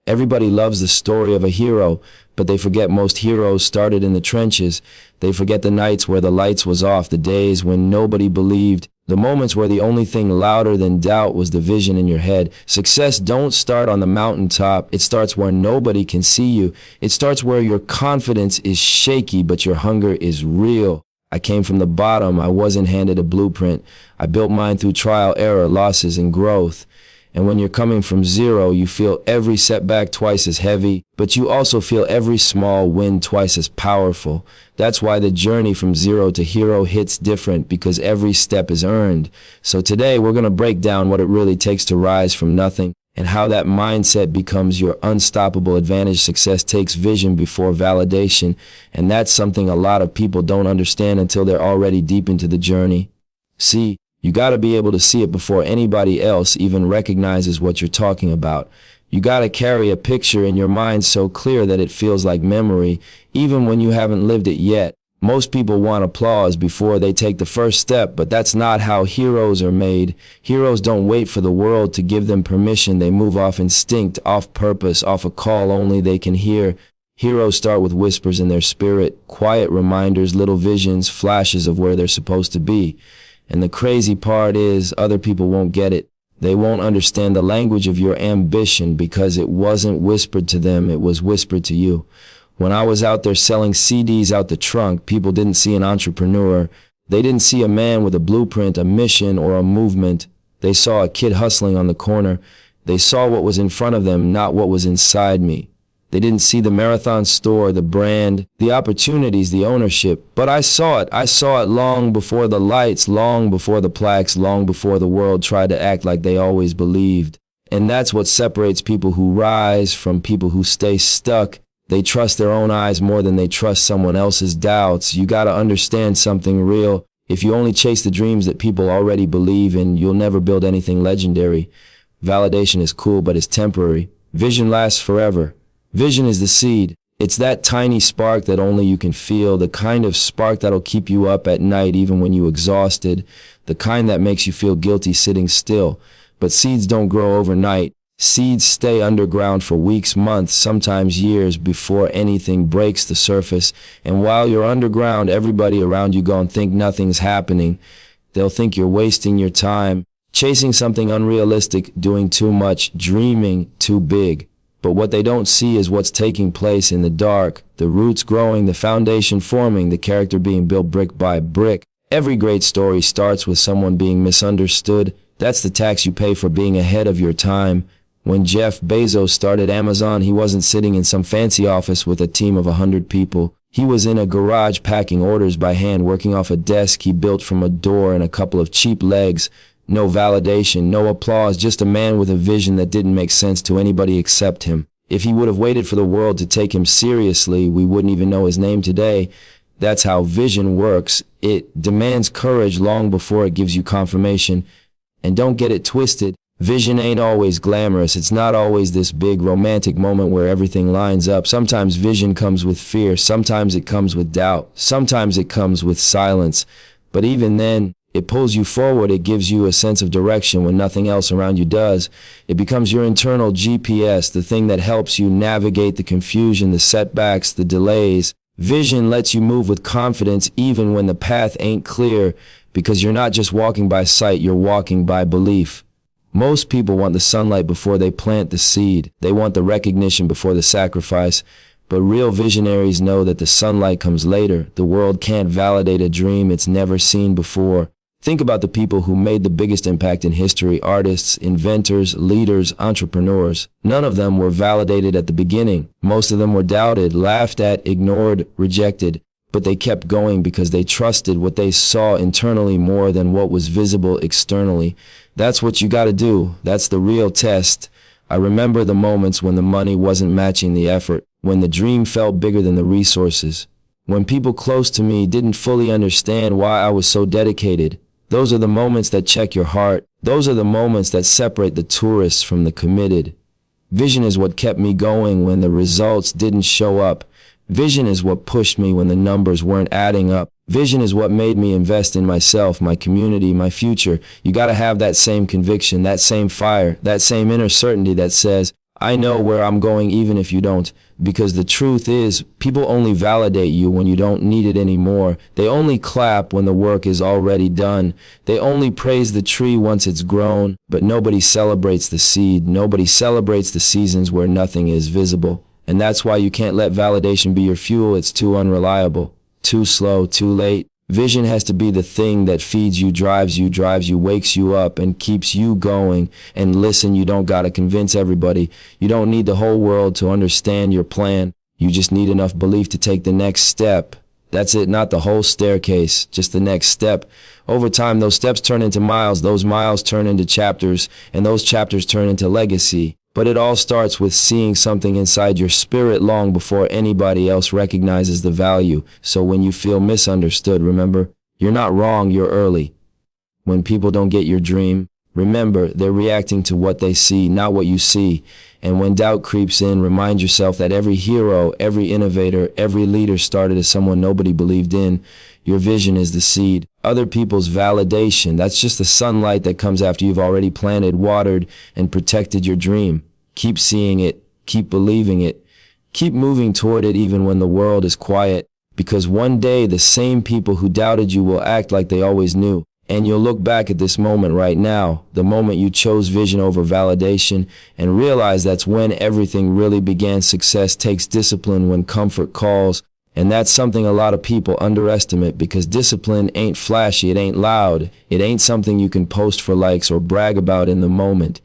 Everybody loves the story of a hero, but they forget most heroes started in the trenches. They forget the nights where the lights was off, the days when nobody believed, the moments where the only thing louder than doubt was the vision in your head. Success don't start on the mountaintop. It starts where nobody can see you. It starts where your confidence is shaky, but your hunger is real. I came from the bottom. I wasn't handed a blueprint. I built mine through trial, error, losses, and growth. And when you're coming from zero, you feel every setback twice as heavy, but you also feel every small win twice as powerful. That's why the journey from zero to hero hits different, because every step is earned. So today we're going to break down what it really takes to rise from nothing and how that mindset becomes your unstoppable advantage. Success takes vision before validation, and that's something a lot of people don't understand until they're already deep into the journey. See, you got to be able to see it before anybody else even recognizes what you're talking about. You got to carry a picture in your mind so clear that it feels like memory, even when you haven't lived it yet. Most people want applause before they take the first step, but that's not how heroes are made. Heroes don't wait for the world to give them permission. They move off instinct, off purpose, off a call only they can hear. Heroes start with whispers in their spirit, quiet reminders, little visions, flashes of where they're supposed to be. And the crazy part is, other people won't get it. They won't understand the language of your ambition because it wasn't whispered to them, it was whispered to you. When I was out there selling CDs out the trunk, people didn't see an entrepreneur. They didn't see a man with a blueprint, a mission, or a movement. They saw a kid hustling on the corner. They saw what was in front of them, not what was inside me. They didn't see the marathon store, the brand, the opportunities, the ownership. But I saw it. I saw it long before the lights, long before the plaques, long before the world tried to act like they always believed. And that's what separates people who rise from people who stay stuck. They trust their own eyes more than they trust someone else's doubts. You got to understand something real. If you only chase the dreams that people already believe in, you'll never build anything legendary. Validation is cool, but it's temporary. Vision lasts forever. Vision is the seed. It's that tiny spark that only you can feel, the kind of spark that'll keep you up at night even when you're exhausted, the kind that makes you feel guilty sitting still. But seeds don't grow overnight. Seeds stay underground for weeks, months, sometimes years before anything breaks the surface. And while you're underground, everybody around you gonna think nothing's happening. They'll think you're wasting your time, chasing something unrealistic, doing too much, dreaming too big. But what they don't see is what's taking place in the dark, the roots growing, the foundation forming, the character being built brick by brick. Every great story starts with someone being misunderstood. That's the tax you pay for being ahead of your time. When Jeff Bezos started Amazon, he wasn't sitting in some fancy office with a team of 100 people. He was in a garage packing orders by hand, working off a desk he built from a door and a couple of cheap legs. No validation, no applause, just a man with a vision that didn't make sense to anybody except him. If he would have waited for the world to take him seriously, we wouldn't even know his name today. That's how vision works. It demands courage long before it gives you confirmation. And don't get it twisted. Vision ain't always glamorous. It's not always this big romantic moment where everything lines up. Sometimes vision comes with fear. Sometimes it comes with doubt. Sometimes it comes with silence. But even then, it pulls you forward. It gives you a sense of direction when nothing else around you does. It becomes your internal GPS, the thing that helps you navigate the confusion, the setbacks, the delays. Vision lets you move with confidence even when the path ain't clear, because you're not just walking by sight, you're walking by belief. Most people want the sunlight before they plant the seed. They want the recognition before the sacrifice. But real visionaries know that the sunlight comes later. The world can't validate a dream it's never seen before. Think about the people who made the biggest impact in history: artists, inventors, leaders, entrepreneurs. None of them were validated at the beginning. Most of them were doubted, laughed at, ignored, rejected. But they kept going because they trusted what they saw internally more than what was visible externally. That's what you gotta do. That's the real test. I remember the moments when the money wasn't matching the effort, when the dream felt bigger than the resources, when people close to me didn't fully understand why I was so dedicated. Those are the moments that check your heart. Those are the moments that separate the tourists from the committed. Vision is what kept me going when the results didn't show up. Vision is what pushed me when the numbers weren't adding up. Vision is what made me invest in myself, my community, my future. You gotta have that same conviction, that same fire, that same inner certainty that says, I know where I'm going even if you don't, because the truth is, people only validate you when you don't need it anymore. They only clap when the work is already done. They only praise the tree once it's grown, but nobody celebrates the seed. Nobody celebrates the seasons where nothing is visible. And that's why you can't let validation be your fuel. It's too unreliable, too slow, too late. Vision has to be the thing that feeds you, drives you, wakes you up, and keeps you going. And listen, you don't gotta convince everybody. You don't need the whole world to understand your plan. You just need enough belief to take the next step. That's it, not the whole staircase, just the next step. Over time, those steps turn into miles, those miles turn into chapters, and those chapters turn into legacy. But it all starts with seeing something inside your spirit long before anybody else recognizes the value. So when you feel misunderstood, remember, you're not wrong, you're early. When people don't get your dream, remember, they're reacting to what they see, not what you see. And when doubt creeps in, remind yourself that every hero, every innovator, every leader started as someone nobody believed in. Your vision is the seed. Other people's validation, that's just the sunlight that comes after you've already planted, watered, and protected your dream. Keep seeing it, keep believing it, keep moving toward it even when the world is quiet, because one day the same people who doubted you will act like they always knew. And you'll look back at this moment right now, the moment you chose vision over validation, and realize that's when everything really began. Success takes discipline when comfort calls. And that's something a lot of people underestimate, because discipline ain't flashy, it ain't loud, it ain't something you can post for likes or brag about in the moment.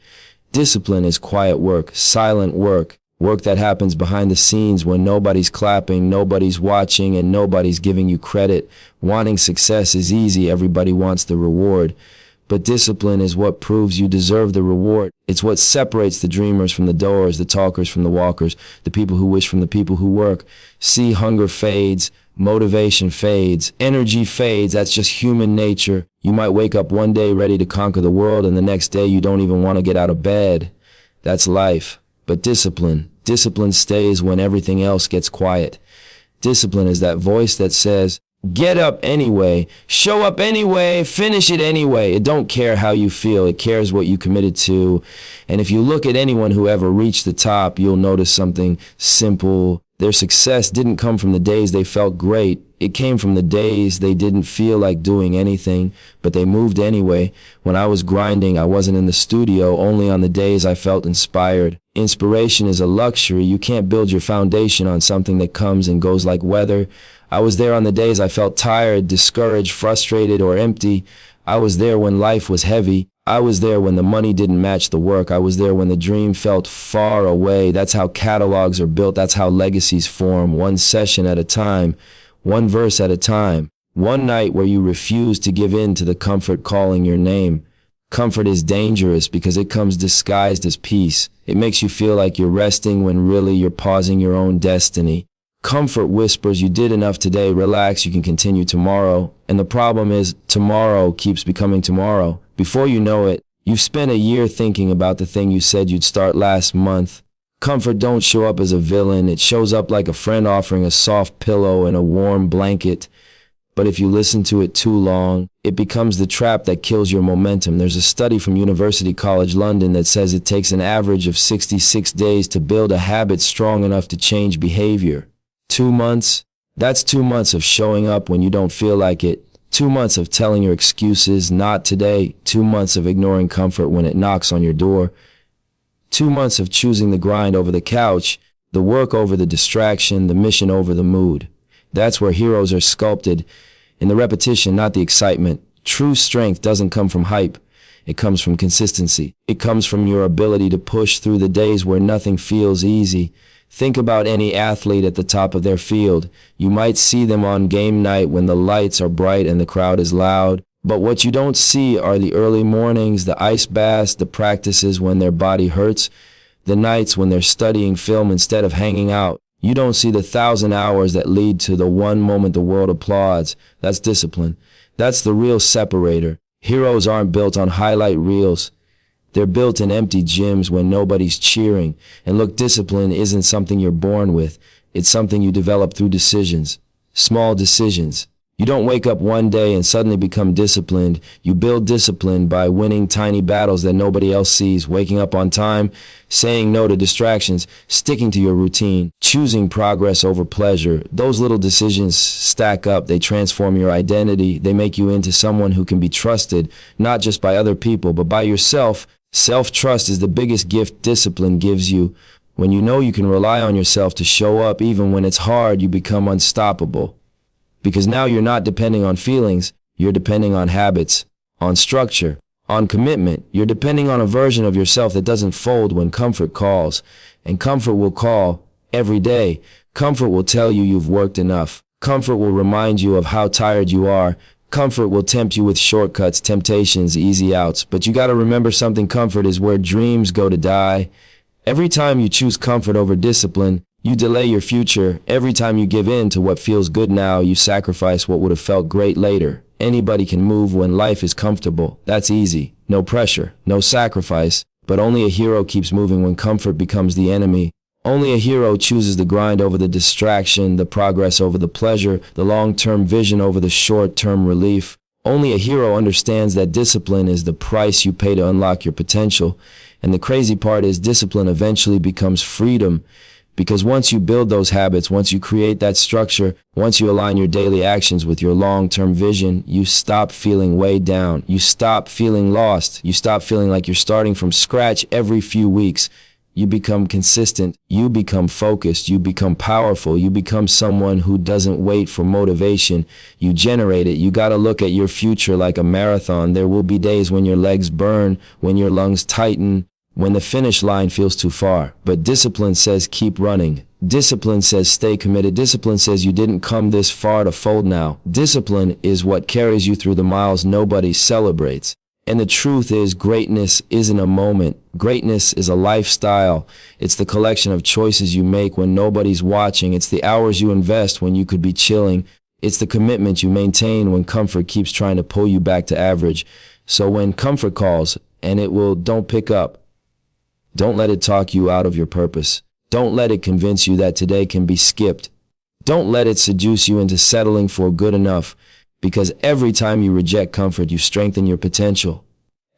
Discipline is quiet work, silent work, work that happens behind the scenes when nobody's clapping, nobody's watching, and nobody's giving you credit. Wanting success is easy, everybody wants the reward. But discipline is what proves you deserve the reward. It's what separates the dreamers from the doers, the talkers from the walkers, the people who wish from the people who work. See, hunger fades, motivation fades, energy fades. That's just human nature. You might wake up one day ready to conquer the world, and the next day you don't even want to get out of bed. That's life. But discipline stays when everything else gets quiet. Discipline is that voice that says, get up anyway, show up anyway, finish it anyway. It don't care how you feel, it cares what you committed to. And if you look at anyone who ever reached the top, you'll notice something simple. Their success didn't come from the days they felt great. It came from the days they didn't feel like doing anything, but they moved anyway. When I was grinding, I wasn't in the studio, only on the days I felt inspired. Inspiration is a luxury. You can't build your foundation on something that comes and goes like weather. I was there on the days I felt tired, discouraged, frustrated, or empty. I was there when life was heavy. I was there when the money didn't match the work. I was there when the dream felt far away. That's how catalogs are built. That's how legacies form, one session at a time, one verse at a time. One night where you refuse to give in to the comfort calling your name. Comfort is dangerous because it comes disguised as peace. It makes you feel like you're resting when really you're pausing your own destiny. Comfort whispers, you did enough today, relax, you can continue tomorrow. And the problem is, tomorrow keeps becoming tomorrow. Before you know it, you've spent a year thinking about the thing you said you'd start last month. Comfort don't show up as a villain, it shows up like a friend offering a soft pillow and a warm blanket. But if you listen to it too long, it becomes the trap that kills your momentum. There's a study from University College London that says it takes an average of 66 days to build a habit strong enough to change behavior. 2 months? That's 2 months of showing up when you don't feel like it. 2 months of telling your excuses, not today. 2 months of ignoring comfort when it knocks on your door. 2 months of choosing the grind over the couch, the work over the distraction, the mission over the mood. That's where heroes are sculpted, in the repetition, not the excitement. True strength doesn't come from hype. It comes from consistency. It comes from your ability to push through the days where nothing feels easy. Think about any athlete at the top of their field. You might see them on game night when the lights are bright and the crowd is loud. But what you don't see are the early mornings, the ice baths, the practices when their body hurts, the nights when they're studying film instead of hanging out. You don't see the 1,000 hours that lead to the one moment the world applauds. That's discipline. That's the real separator. Heroes aren't built on highlight reels. They're built in empty gyms when nobody's cheering. And look, discipline isn't something you're born with. It's something you develop through decisions. Small decisions. You don't wake up one day and suddenly become disciplined. You build discipline by winning tiny battles that nobody else sees, waking up on time, saying no to distractions, sticking to your routine, choosing progress over pleasure. Those little decisions stack up. They transform your identity. They make you into someone who can be trusted, not just by other people, but by yourself. Self-trust is the biggest gift discipline gives you. When you know you can rely on yourself to show up even when it's hard, you become unstoppable. Because now you're not depending on feelings, you're depending on habits, on structure, on commitment. You're depending on a version of yourself that doesn't fold when comfort calls. And comfort will call every day. Comfort will tell you you've worked enough. Comfort will remind you of how tired you are. Comfort will tempt you with shortcuts, temptations, easy outs. But you gotta remember something: comfort is where dreams go to die. Every time you choose comfort over discipline, you delay your future. Every time you give in to what feels good now, you sacrifice what would have felt great later. Anybody can move when life is comfortable. That's easy. No pressure, no sacrifice. But only a hero keeps moving when comfort becomes the enemy. Only a hero chooses the grind over the distraction, the progress over the pleasure, the long-term vision over the short-term relief. Only a hero understands that discipline is the price you pay to unlock your potential. And the crazy part is discipline eventually becomes freedom. Because once you build those habits, once you create that structure, once you align your daily actions with your long-term vision, you stop feeling weighed down. You stop feeling lost. You stop feeling like you're starting from scratch every few weeks. You become consistent. You become focused. You become powerful. You become someone who doesn't wait for motivation. You generate it. You got to look at your future like a marathon. There will be days when your legs burn, when your lungs tighten, when the finish line feels too far. But discipline says keep running. Discipline says stay committed. Discipline says you didn't come this far to fold now. Discipline is what carries you through the miles nobody celebrates. And the truth is, greatness isn't a moment. Greatness is a lifestyle. It's the collection of choices you make when nobody's watching. It's the hours you invest when you could be chilling. It's the commitment you maintain when comfort keeps trying to pull you back to average. So when comfort calls, and it will, don't pick up. Don't let it talk you out of your purpose. Don't let it convince you that today can be skipped. Don't let it seduce you into settling for good enough, because every time you reject comfort, you strengthen your potential.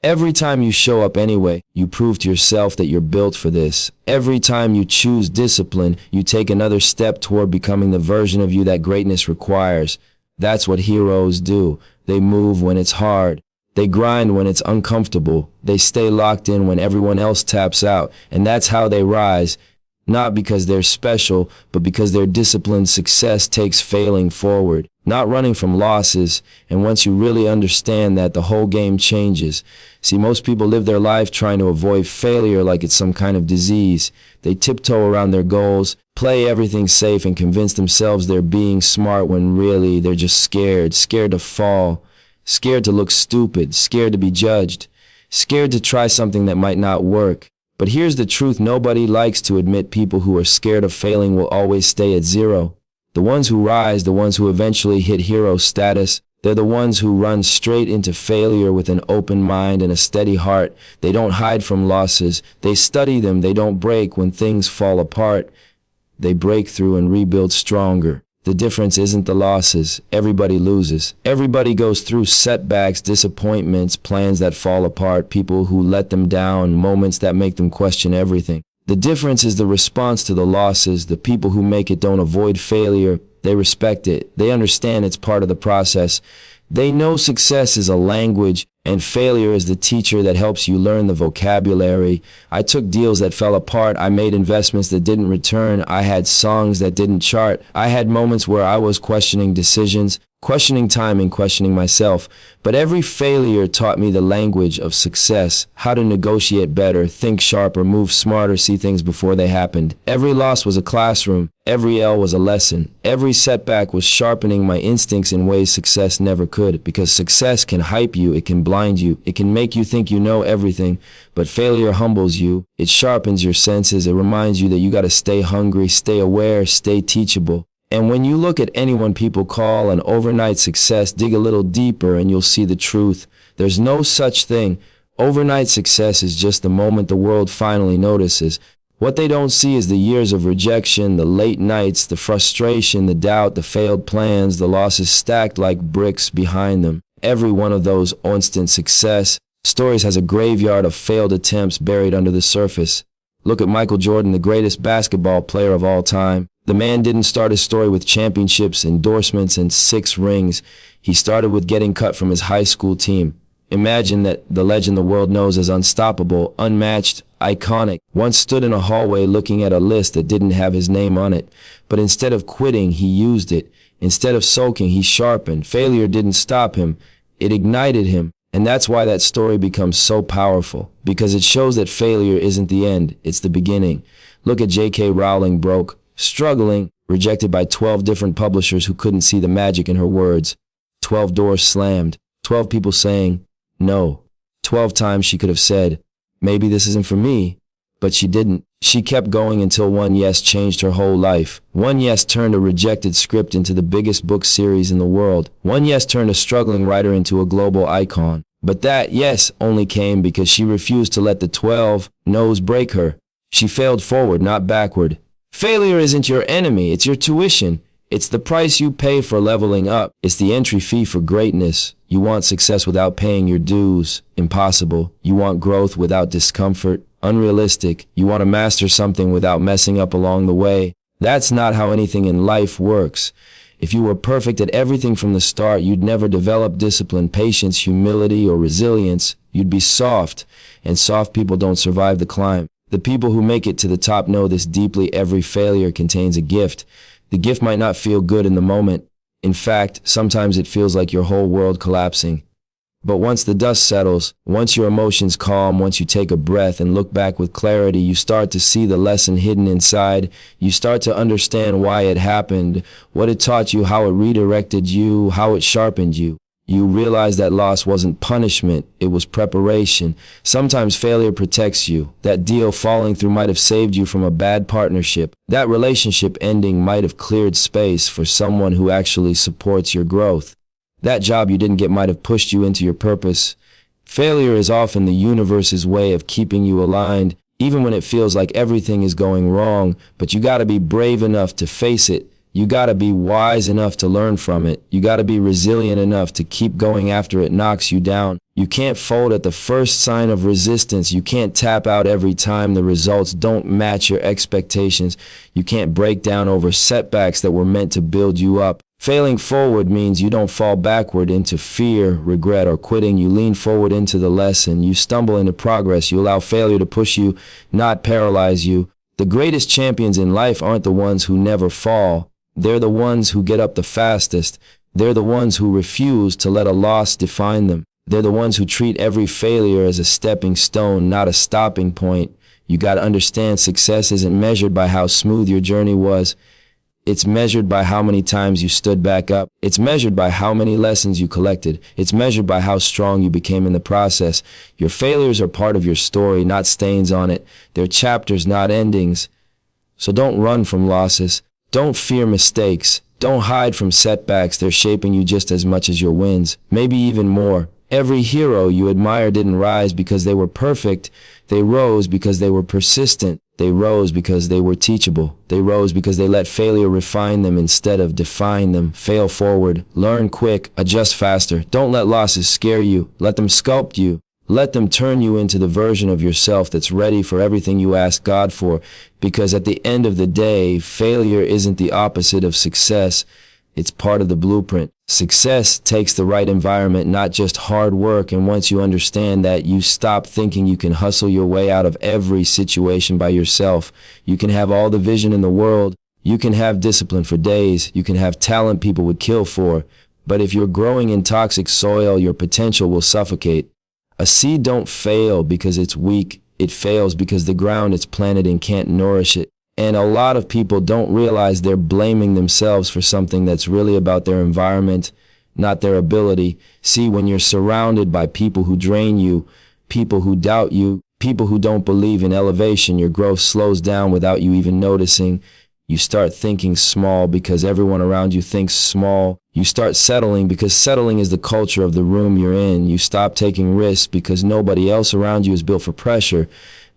Every time you show up anyway, you prove to yourself that you're built for this. Every time you choose discipline, you take another step toward becoming the version of you that greatness requires. That's what heroes do. They move when it's hard. They grind when it's uncomfortable. They stay locked in when everyone else taps out. And that's how they rise. Not because they're special, but because their disciplined success takes failing forward, not running from losses. And once you really understand that, the whole game changes. See, most people live their life trying to avoid failure like it's some kind of disease. They tiptoe around their goals, play everything safe, and convince themselves they're being smart when really they're just scared to fall. Scared to look stupid, scared to be judged, scared to try something that might not work. But here's the truth: nobody likes to admit people who are scared of failing will always stay at zero. The ones who rise, the ones who eventually hit hero status, they're the ones who run straight into failure with an open mind and a steady heart. They don't hide from losses. They study them. They don't break when things fall apart. They break through and rebuild stronger. The difference isn't the losses. Everybody loses. Everybody goes through setbacks, disappointments, plans that fall apart, people who let them down, moments that make them question everything. The difference is the response to the losses. The people who make it don't avoid failure. They respect it. They understand it's part of the process. They know success is a language, and failure is the teacher that helps you learn the vocabulary. I took deals that fell apart. I made investments that didn't return. I had songs that didn't chart. I had moments where I was questioning decisions, questioning timing, questioning myself. But every failure taught me the language of success, how to negotiate better, think sharper, move smarter, see things before they happened. Every loss was a classroom. Every L was a lesson. Every setback was sharpening my instincts in ways success never could. Because success can hype you, it can blind you, it can make you think you know everything. But failure humbles you. It sharpens your senses. It reminds you that you got to stay hungry, stay aware, stay teachable. And when you look at anyone people call an overnight success, dig a little deeper and you'll see the truth. There's no such thing. Overnight success is just the moment the world finally notices. What they don't see is the years of rejection, the late nights, the frustration, the doubt, the failed plans, the losses stacked like bricks behind them. Every one of those instant success stories has a graveyard of failed attempts buried under the surface. Look at Michael Jordan, the greatest basketball player of all time. The man didn't start his story with championships, endorsements, and 6 rings. He started with getting cut from his high school team. Imagine that the legend the world knows as unstoppable, unmatched, iconic, once stood in a hallway looking at a list that didn't have his name on it. But instead of quitting, he used it. Instead of sulking, he sharpened. Failure didn't stop him. It ignited him. And that's why that story becomes so powerful, because it shows that failure isn't the end, it's the beginning. Look at J.K. Rowling, broke, struggling, rejected by 12 different publishers who couldn't see the magic in her words. 12 doors slammed, 12 people saying, no. 12 times she could have said, maybe this isn't for me, but she didn't. She kept going until one yes changed her whole life. One yes turned a rejected script into the biggest book series in the world. One yes turned a struggling writer into a global icon. But that yes only came because she refused to let the 12 no's break her. She failed forward, not backward. Failure isn't your enemy, it's your tuition. It's the price you pay for leveling up. It's the entry fee for greatness. You want success without paying your dues. Impossible. You want growth without discomfort. Unrealistic. You want to master something without messing up along the way. That's not how anything in life works. If you were perfect at everything from the start, you'd never develop discipline, patience, humility, or resilience. You'd be soft, and soft people don't survive the climb. The people who make it to the top know this deeply. Every failure contains a gift. The gift might not feel good in the moment. In fact, sometimes it feels like your whole world collapsing. But once the dust settles, once your emotions calm, once you take a breath and look back with clarity, you start to see the lesson hidden inside. You start to understand why it happened, what it taught you, how it redirected you, how it sharpened you. You realize that loss wasn't punishment, it was preparation. Sometimes failure protects you. That deal falling through might have saved you from a bad partnership. That relationship ending might have cleared space for someone who actually supports your growth. That job you didn't get might have pushed you into your purpose. Failure is often the universe's way of keeping you aligned, even when it feels like everything is going wrong. But you gotta be brave enough to face it. You gotta be wise enough to learn from it. You gotta be resilient enough to keep going after it knocks you down. You can't fold at the first sign of resistance. You can't tap out every time the results don't match your expectations. You can't break down over setbacks that were meant to build you up. Failing forward means you don't fall backward into fear, regret, or quitting. You lean forward into the lesson. You stumble into progress. You allow failure to push you, not paralyze you. The greatest champions in life aren't the ones who never fall. They're the ones who get up the fastest. They're the ones who refuse to let a loss define them. They're the ones who treat every failure as a stepping stone, not a stopping point. You got to understand, success isn't measured by how smooth your journey was. It's measured by how many times you stood back up. It's measured by how many lessons you collected. It's measured by how strong you became in the process. Your failures are part of your story, not stains on it. They're chapters, not endings. So don't run from losses. Don't fear mistakes. Don't hide from setbacks. They're shaping you just as much as your wins, maybe even more. Every hero you admire didn't rise because they were perfect. They rose because they were persistent. They rose because they were teachable. They rose because they let failure refine them instead of define them. Fail forward. Learn quick. Adjust faster. Don't let losses scare you. Let them sculpt you. Let them turn you into the version of yourself that's ready for everything you ask God for. Because at the end of the day, failure isn't the opposite of success. It's part of the blueprint. Success takes the right environment, not just hard work. And once you understand that, you stop thinking you can hustle your way out of every situation by yourself. You can have all the vision in the world. You can have discipline for days. You can have talent people would kill for. But if you're growing in toxic soil, your potential will suffocate. A seed don't fail because it's weak. It fails because the ground it's planted in can't nourish it. And a lot of people don't realize they're blaming themselves for something that's really about their environment, not their ability. See, when you're surrounded by people who drain you, people who doubt you, people who don't believe in elevation, your growth slows down without you even noticing. You start thinking small because everyone around you thinks small. You start settling because settling is the culture of the room you're in. You stop taking risks because nobody else around you is built for pressure.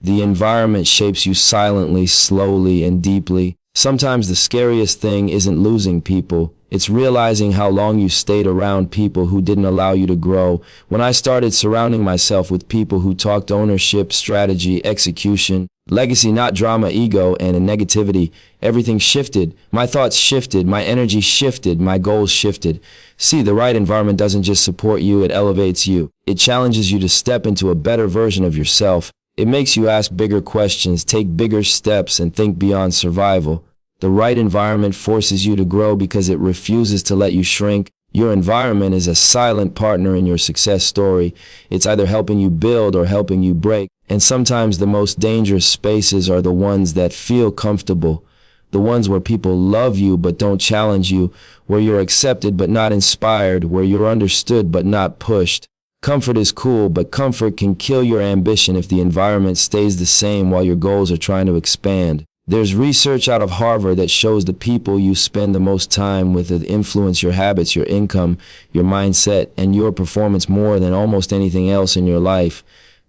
The environment shapes you silently, slowly, and deeply. Sometimes the scariest thing isn't losing people. It's realizing how long you stayed around people who didn't allow you to grow. When I started surrounding myself with people who talked ownership, strategy, execution, legacy, not drama, ego, and negativity, everything shifted. My thoughts shifted, my energy shifted, my goals shifted. See, the right environment doesn't just support you, it elevates you. It challenges you to step into a better version of yourself. It makes you ask bigger questions, take bigger steps, and think beyond survival. The right environment forces you to grow because it refuses to let you shrink. Your environment is a silent partner in your success story. It's either helping you build or helping you break. And sometimes the most dangerous spaces are the ones that feel comfortable. The ones where people love you but don't challenge you, where you're accepted but not inspired, where you're understood but not pushed. Comfort is cool, but comfort can kill your ambition if the environment stays the same while your goals are trying to expand. There's research out of Harvard that shows the people you spend the most time with influence your habits, your income, your mindset, and your performance more than almost anything else in your life.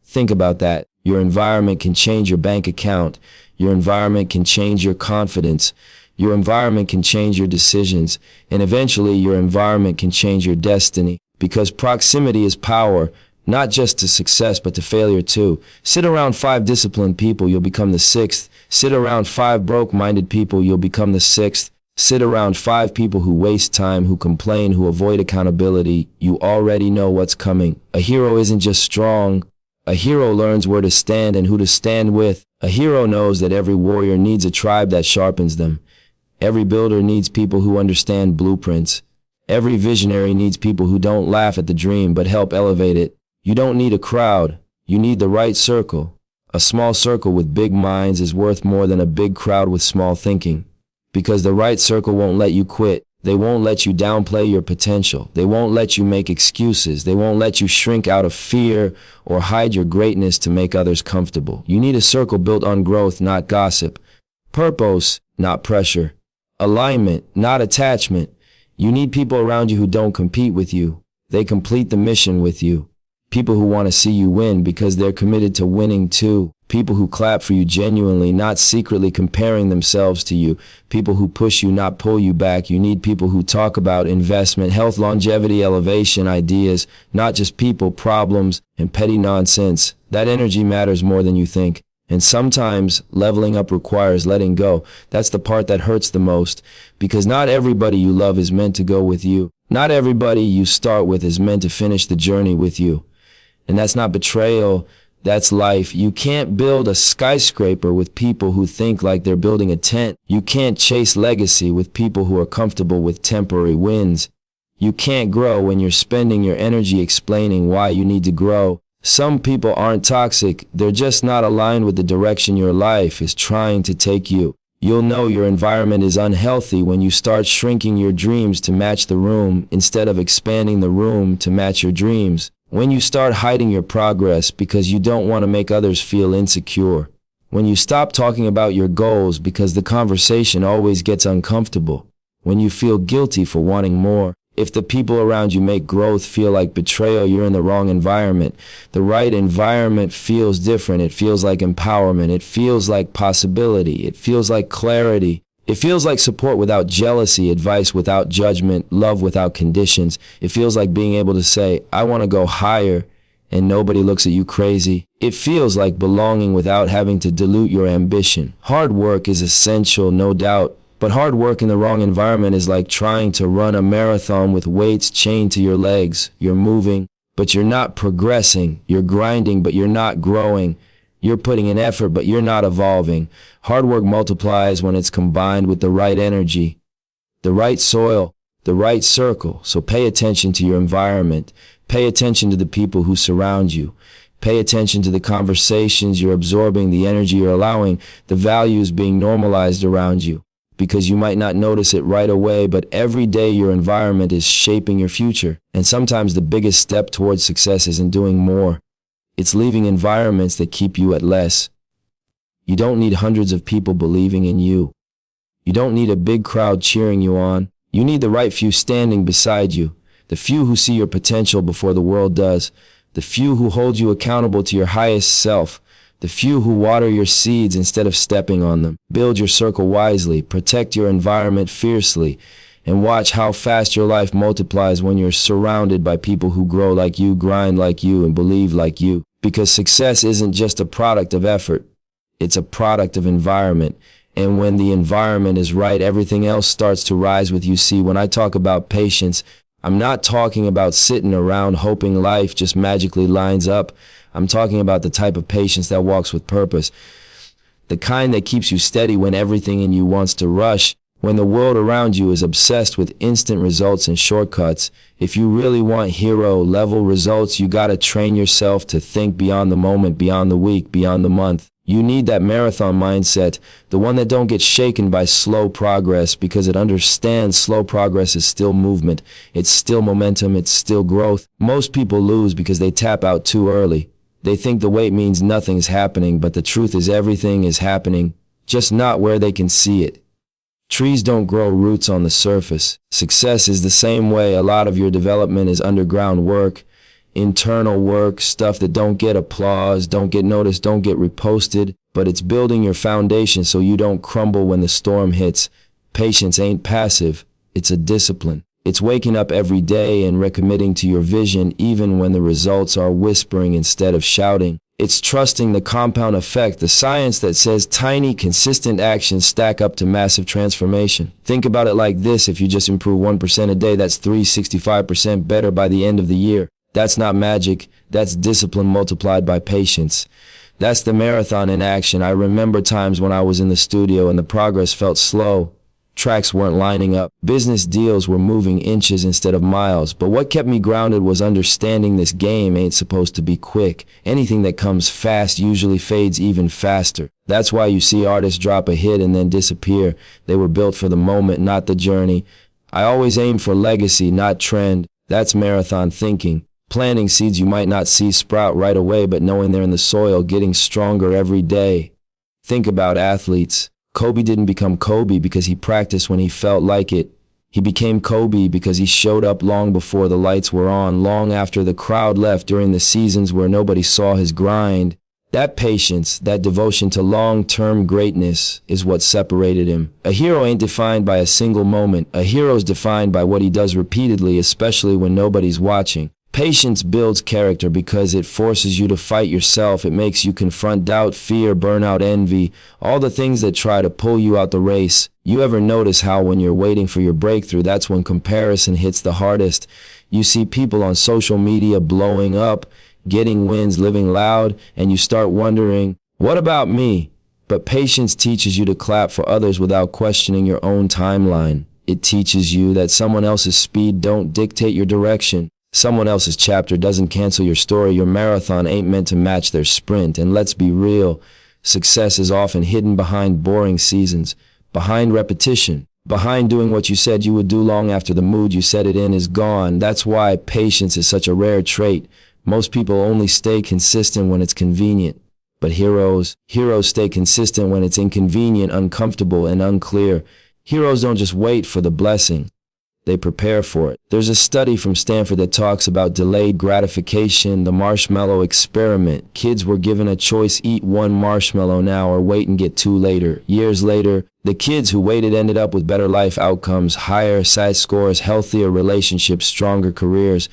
Think about that. Your environment can change your bank account. Your environment can change your confidence. Your environment can change your decisions. And eventually, your environment can change your destiny. Because proximity is power, not just to success, but to failure too. Sit around 5 disciplined people, you'll become the 6th. Sit around 5 broke-minded people, you'll become the 6th. Sit around 5 people who waste time, who complain, who avoid accountability. You already know what's coming. A hero isn't just strong. A hero learns where to stand and who to stand with. A hero knows that every warrior needs a tribe that sharpens them. Every builder needs people who understand blueprints. Every visionary needs people who don't laugh at the dream but help elevate it. You don't need a crowd. You need the right circle. A small circle with big minds is worth more than a big crowd with small thinking. Because the right circle won't let you quit. They won't let you downplay your potential. They won't let you make excuses. They won't let you shrink out of fear or hide your greatness to make others comfortable. You need a circle built on growth, not gossip. Purpose, not pressure. Alignment, not attachment. You need people around you who don't compete with you. They complete the mission with you. People who want to see you win because they're committed to winning too. People who clap for you genuinely, not secretly comparing themselves to you. People who push you, not pull you back. You need people who talk about investment, health, longevity, elevation, ideas, not just people, problems, and petty nonsense. That energy matters more than you think. And sometimes leveling up requires letting go. That's the part that hurts the most, because not everybody you love is meant to go with you. Not everybody you start with is meant to finish the journey with you. And that's not betrayal, that's life. You can't build a skyscraper with people who think like they're building a tent. You can't chase legacy with people who are comfortable with temporary wins. You can't grow when you're spending your energy explaining why you need to grow. Some people aren't toxic, they're just not aligned with the direction your life is trying to take you. You'll know your environment is unhealthy when you start shrinking your dreams to match the room instead of expanding the room to match your dreams. When you start hiding your progress because you don't want to make others feel insecure. When you stop talking about your goals because the conversation always gets uncomfortable. When you feel guilty for wanting more. If the people around you make growth feel like betrayal, you're in the wrong environment. The right environment feels different. It feels like empowerment. It feels like possibility. It feels like clarity. It feels like support without jealousy, advice without judgment, love without conditions. It feels like being able to say, I want to go higher, and nobody looks at you crazy. It feels like belonging without having to dilute your ambition. Hard work is essential, no doubt, but hard work in the wrong environment is like trying to run a marathon with weights chained to your legs. You're moving, but you're not progressing. You're grinding, but you're not growing. You're putting in effort, but you're not evolving. Hard work multiplies when it's combined with the right energy, the right soil, the right circle. So pay attention to your environment. Pay attention to the people who surround you. Pay attention to the conversations you're absorbing, the energy you're allowing, the values being normalized around you. Because you might not notice it right away, but every day your environment is shaping your future. And sometimes the biggest step towards success isn't doing more. It's leaving environments that keep you at less. You don't need hundreds of people believing in you. You don't need a big crowd cheering you on. You need the right few standing beside you. The few who see your potential before the world does. The few who hold you accountable to your highest self. The few who water your seeds instead of stepping on them. Build your circle wisely, protect your environment fiercely, and watch how fast your life multiplies when you're surrounded by people who grow like you, grind like you, and believe like you. Because success isn't just a product of effort, it's a product of environment. And when the environment is right, everything else starts to rise with you. See, when I talk about patience, I'm not talking about sitting around hoping life just magically lines up. I'm talking about the type of patience that walks with purpose. The kind that keeps you steady when everything in you wants to rush. When the world around you is obsessed with instant results and shortcuts. If you really want hero-level results, you gotta train yourself to think beyond the moment, beyond the week, beyond the month. You need that marathon mindset, the one that don't get shaken by slow progress, because it understands slow progress is still movement, it's still momentum, it's still growth. Most people lose because they tap out too early. They think the wait means nothing's happening, but the truth is everything is happening, just not where they can see it. Trees don't grow roots on the surface. Success is the same way. A lot of your development is underground work, internal work, stuff that don't get applause, don't get noticed, don't get reposted, but it's building your foundation so you don't crumble when the storm hits. Patience ain't passive, it's a discipline. It's waking up every day and recommitting to your vision even when the results are whispering instead of shouting. It's trusting the compound effect, the science that says tiny, consistent actions stack up to massive transformation. Think about it like this: if you just improve 1% a day, that's 365% better by the end of the year. That's not magic, that's discipline multiplied by patience. That's the marathon in action. I remember times when I was in the studio and the progress felt slow. Tracks weren't lining up. Business deals were moving inches instead of miles. But what kept me grounded was understanding this game ain't supposed to be quick. Anything that comes fast usually fades even faster. That's why you see artists drop a hit and then disappear. They were built for the moment, not the journey. I always aim for legacy, not trend. That's marathon thinking. Planting seeds you might not see sprout right away, but knowing they're in the soil, getting stronger every day. Think about athletes. Kobe didn't become Kobe because he practiced when he felt like it. He became Kobe because he showed up long before the lights were on, long after the crowd left, during the seasons where nobody saw his grind. That patience, that devotion to long-term greatness is what separated him. A hero ain't defined by a single moment. A hero's defined by what he does repeatedly, especially when nobody's watching. Patience builds character because it forces you to fight yourself. It makes you confront doubt, fear, burnout, envy, all the things that try to pull you out the race. You ever notice how when you're waiting for your breakthrough, that's when comparison hits the hardest? You see people on social media blowing up, getting wins, living loud, and you start wondering, what about me? But patience teaches you to clap for others without questioning your own timeline. It teaches you that someone else's speed don't dictate your direction. Someone else's chapter doesn't cancel your story. Your marathon ain't meant to match their sprint. And let's be real, success is often hidden behind boring seasons, behind repetition, behind doing what you said you would do long after the mood you set it in is gone. That's why patience is such a rare trait. Most people only stay consistent when it's convenient. But heroes stay consistent when it's inconvenient, uncomfortable, and unclear. Heroes don't just wait for the blessing. They prepare for it. There's a study from Stanford that talks about delayed gratification, the marshmallow experiment. Kids were given a choice: eat one marshmallow now or wait and get two later. Years later, the kids who waited ended up with better life outcomes, higher SAT scores, healthier relationships, stronger careers.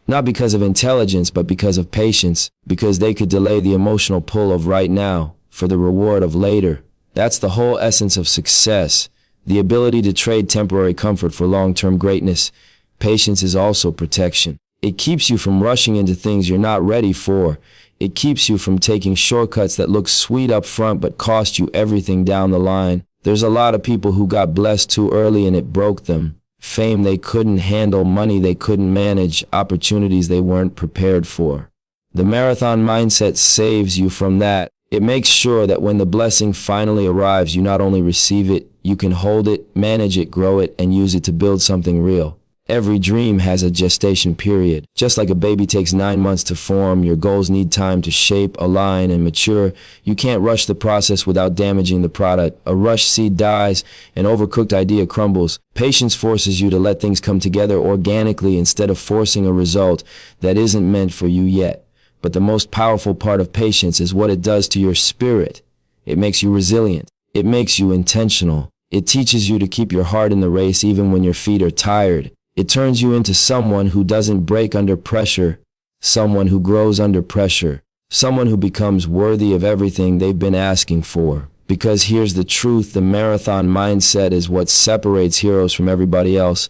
Not because of intelligence, but because of patience. Because they could delay the emotional pull of right now for the reward of later. That's the whole essence of success. The ability to trade temporary comfort for long-term greatness. Patience is also protection. It keeps you from rushing into things you're not ready for. It keeps you from taking shortcuts that look sweet up front but cost you everything down the line. There's a lot of people who got blessed too early and it broke them. Fame they couldn't handle, money they couldn't manage, opportunities they weren't prepared for. The marathon mindset saves you from that. It makes sure that when the blessing finally arrives, you not only receive it, you can hold it, manage it, grow it, and use it to build something real. Every dream has a gestation period. Just like a baby takes 9 months to form, your goals need time to shape, align, and mature. You can't rush the process without damaging the product. A rushed seed dies, an overcooked idea crumbles. Patience forces you to let things come together organically instead of forcing a result that isn't meant for you yet. But the most powerful part of patience is what it does to your spirit. It makes you resilient. It makes you intentional. It teaches you to keep your heart in the race even when your feet are tired. It turns you into someone who doesn't break under pressure, someone who grows under pressure, someone who becomes worthy of everything they've been asking for. Because here's the truth, the marathon mindset is what separates heroes from everybody else.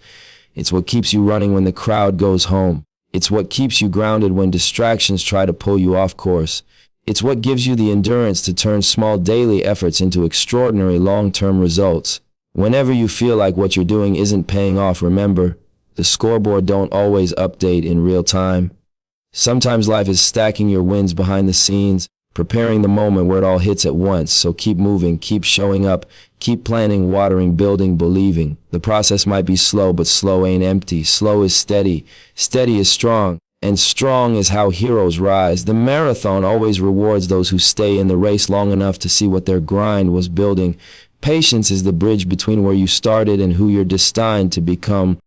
It's what keeps you running when the crowd goes home. It's what keeps you grounded when distractions try to pull you off course. It's what gives you the endurance to turn small daily efforts into extraordinary long-term results. Whenever you feel like what you're doing isn't paying off, remember, the scoreboard don't always update in real time. Sometimes life is stacking your wins behind the scenes, preparing the moment where it all hits at once. So keep moving, keep showing up, keep planning, watering, building, believing. The process might be slow, but slow ain't empty. Slow is steady, steady is strong, and strong is how heroes rise. The marathon always rewards those who stay in the race long enough to see what their grind was building. Patience is the bridge between where you started and who you're destined to become.